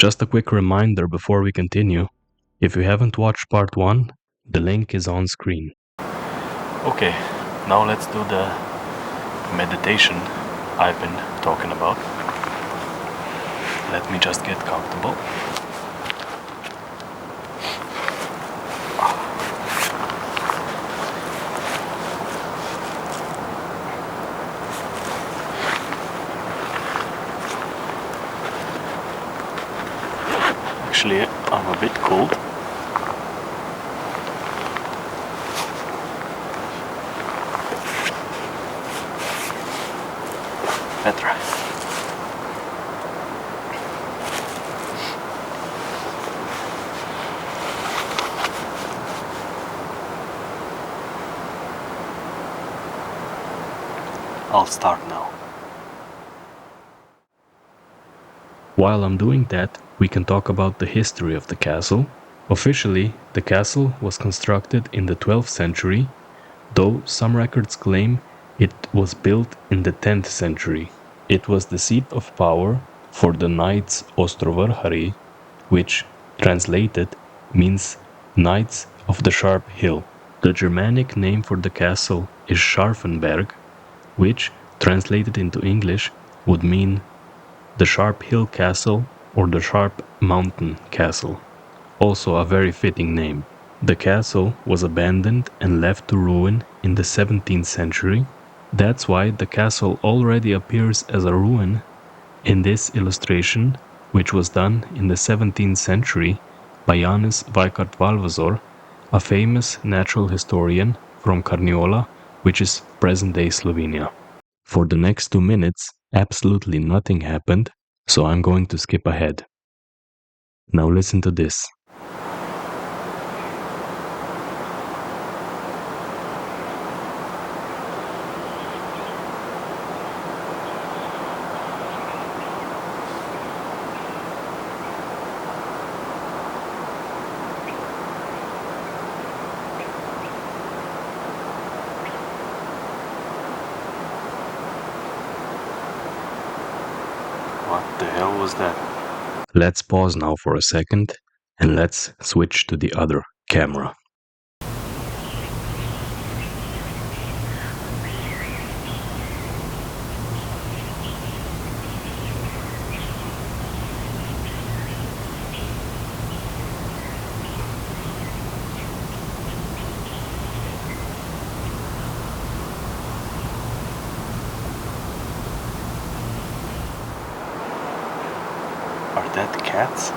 Just a quick reminder before we continue. If you haven't watched part 1, the link is on screen. Okay, now let's do the meditation I've been talking about. Let me just get comfortable. Actually, I'm a bit cold. Better. I'll start now. While I'm doing that, we can talk about the history of the castle. Officially, the castle was constructed in the 12th century, though some records claim it was built in the 10th century. It was the seat of power for the Knights Ostrovrhari, which, translated, means Knights of the Sharp Hill. The Germanic name for the castle is Scharfenberg, which, translated into English, would mean the Sharp Hill Castle or the Sharp Mountain Castle. Also a very fitting name. The castle was abandoned and left to ruin in the 17th century. That's why the castle already appears as a ruin in this illustration, which was done in the 17th century by Janez Vajkard Valvazor, a famous natural historian from Carniola, which is present-day Slovenia. For the next 2 minutes, absolutely nothing happened, so I'm going to skip ahead. Now listen to this. What the hell was that? Let's pause now for a second and let's switch to the other camera. Are that cats?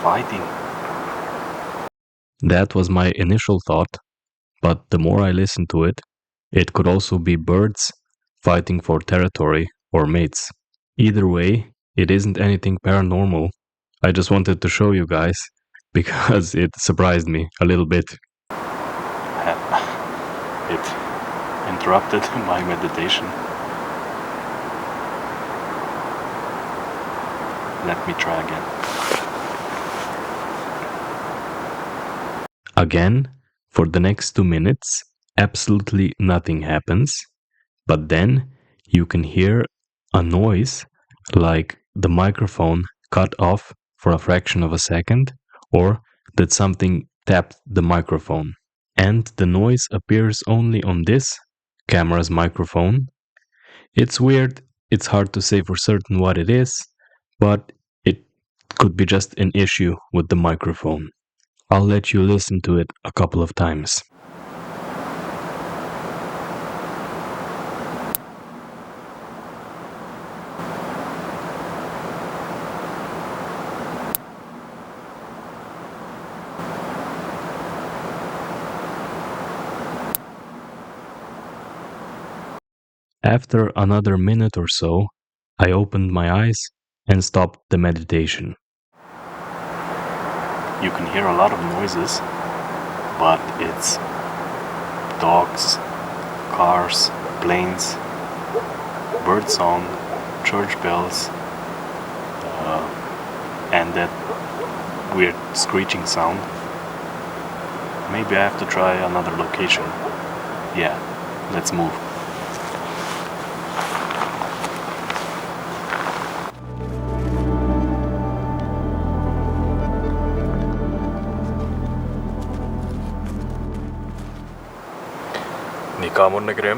Fighting. That was my initial thought, but the more I listened to it, it could also be birds fighting for territory or mates. Either way, it isn't anything paranormal. I just wanted to show you guys because it surprised me a little bit. It interrupted my meditation. Let me try again. Again, for the next 2 minutes, absolutely nothing happens, but then you can hear a noise like the microphone cut off for a fraction of a second, or that something tapped the microphone. And the noise appears only on this camera's microphone. It's weird, it's hard to say for certain what it is, but it could be just an issue with the microphone. I'll let you listen to it a couple of times. After another minute or so, I opened my eyes and stopped the meditation. You can hear a lot of noises, but it's dogs, cars, planes, birdsong, church bells, and that weird screeching sound. Maybe I have to try another location. Yeah, let's move. Nikamor ne grem,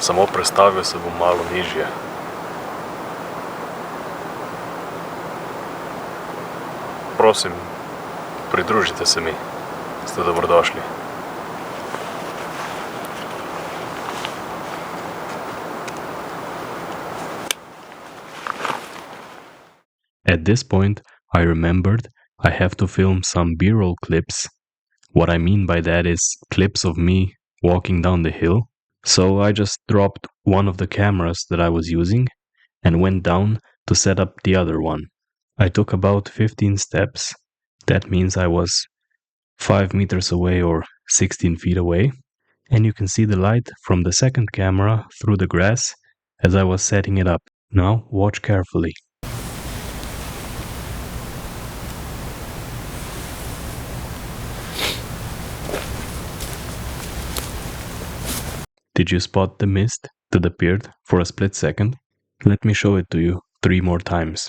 samo prestavil se bom malo nižje. Prosim, pridružite se mi, ste dobrodošli. At this point, I remembered I have to film some B-roll clips. What I mean by that is clips of me walking down the hill. So I just dropped one of the cameras that I was using and went down to set up the other one. I took about 15 steps. That means I was 5 meters away or 16 feet away. And you can see the light from the second camera through the grass as I was setting it up. Now watch carefully. Did you spot the mist that appeared for a split second? Let me show it to you 3 more times.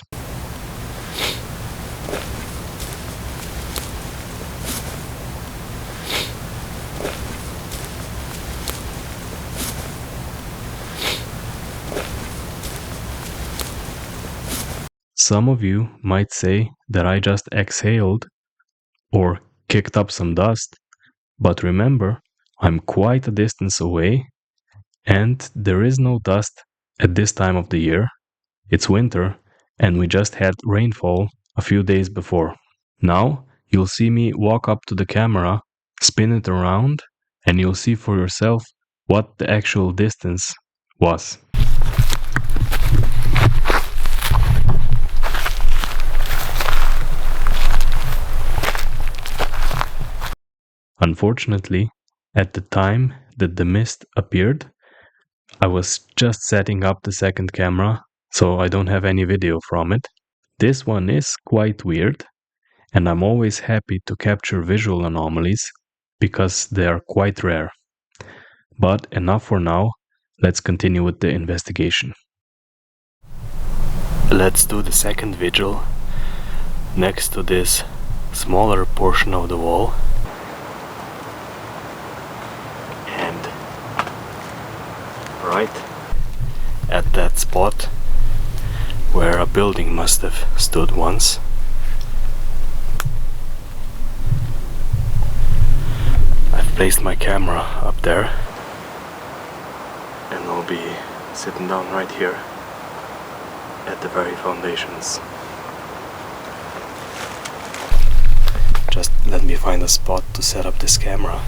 Some of you might say that I just exhaled or kicked up some dust, but remember, I'm quite a distance away and there is no dust at this time of the year. It's winter and we just had rainfall a few days before. Now you'll see me walk up to the camera, spin it around, and you'll see for yourself what the actual distance was. Unfortunately, at the time that the mist appeared, I was just setting up the second camera, so I don't have any video from it. This one is quite weird, and I'm always happy to capture visual anomalies because they are quite rare. But enough for now, let's continue with the investigation. Let's do the second vigil next to this smaller portion of the wall. And right at that spot where a building must have stood once. I've placed my camera up there and I'll be sitting down right here at the very foundations. Just let me find a spot to set up this camera.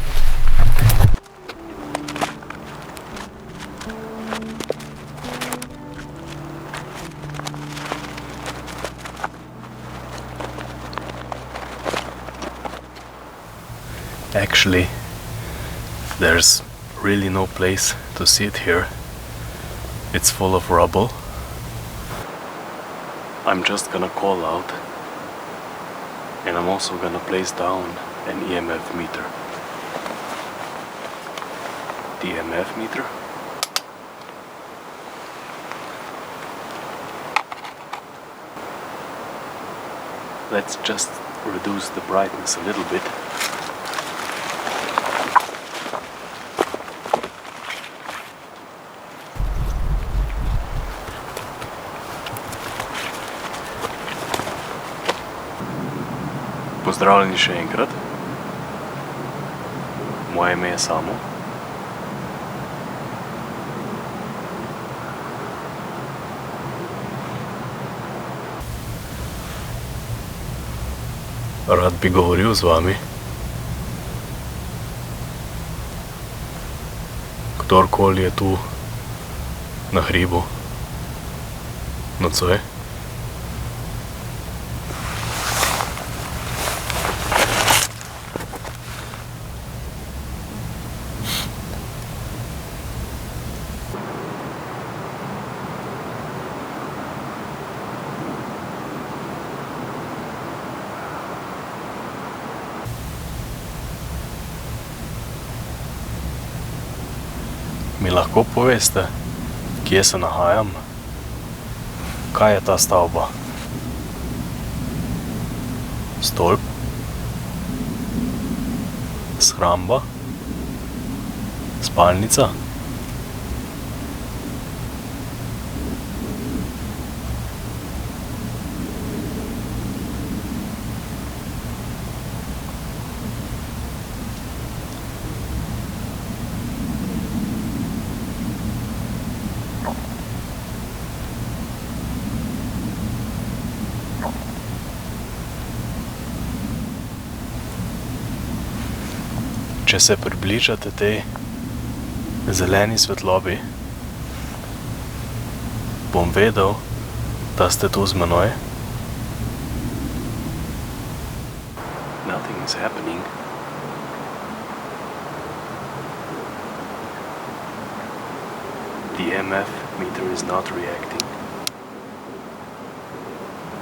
Actually, there's really no place to sit here. It's full of rubble. I'm just gonna call out, and I'm also gonna place down an EMF meter. The EMF meter. Let's just reduce the brightness a little bit. Pozdravljeni še enkrat. Moje ime je Samo. Rad bi govoril z vami. Kdorkoli je tu na hribu nocuje. Mi lahko poveste, kje se nahajam? Kaj je ta stavba? Stolp? Shramba? Spalnica? Če se približate tej zeleni svetlobi, bom vedel, da ste tu z menoj. Nothing is happening. The EMF meter is not reacting.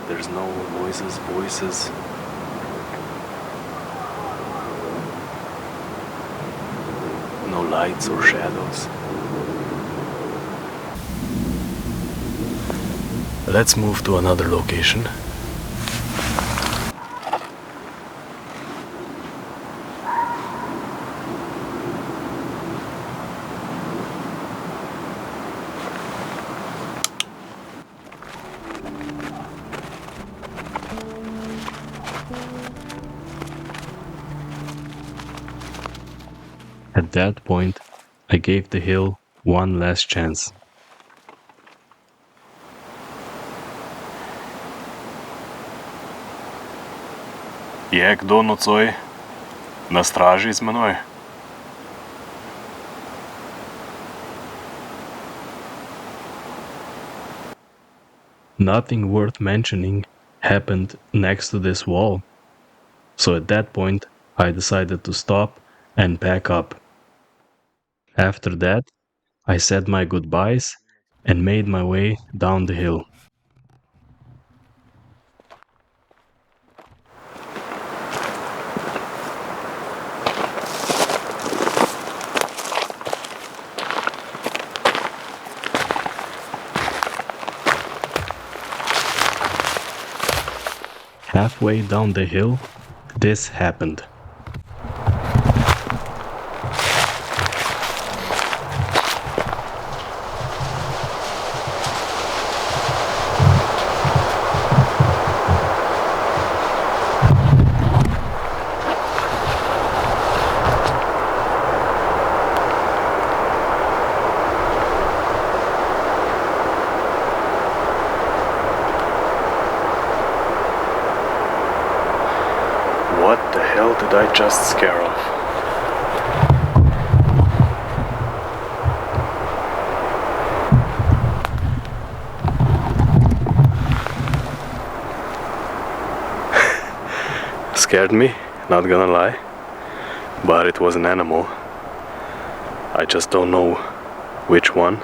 There's no voices. No lights or shadows. Let's move to another location. At that point, I gave the hill one last chance. Je kdo nocoj na straži z menoj? Nothing worth mentioning happened next to this wall. So at that point, I decided to stop and pack up. After that, I said my goodbyes and made my way down the hill. Halfway down the hill, this happened. What the hell did I just scare off? Scared me, not gonna lie, but it was an animal. I just don't know which one.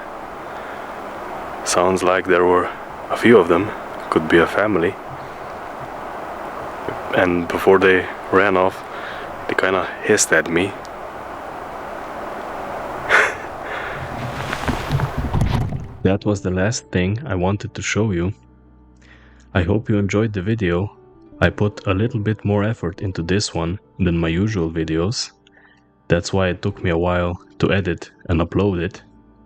Sounds like there were a few of them, could be a family. And before they ran off, they kinda hissed at me. That was the last thing I wanted to show you. I hope you enjoyed the video. I put a little bit more effort into this one than my usual videos. That's why it took me a while to edit and upload it.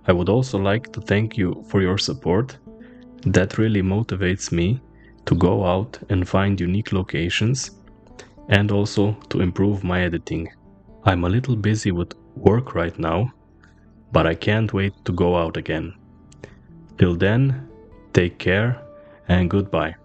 I would also like to thank you for your support. That really motivates me to go out and find unique locations and also to improve my editing. I'm a little busy with work right now, but I can't wait to go out again. Till then, take care and goodbye.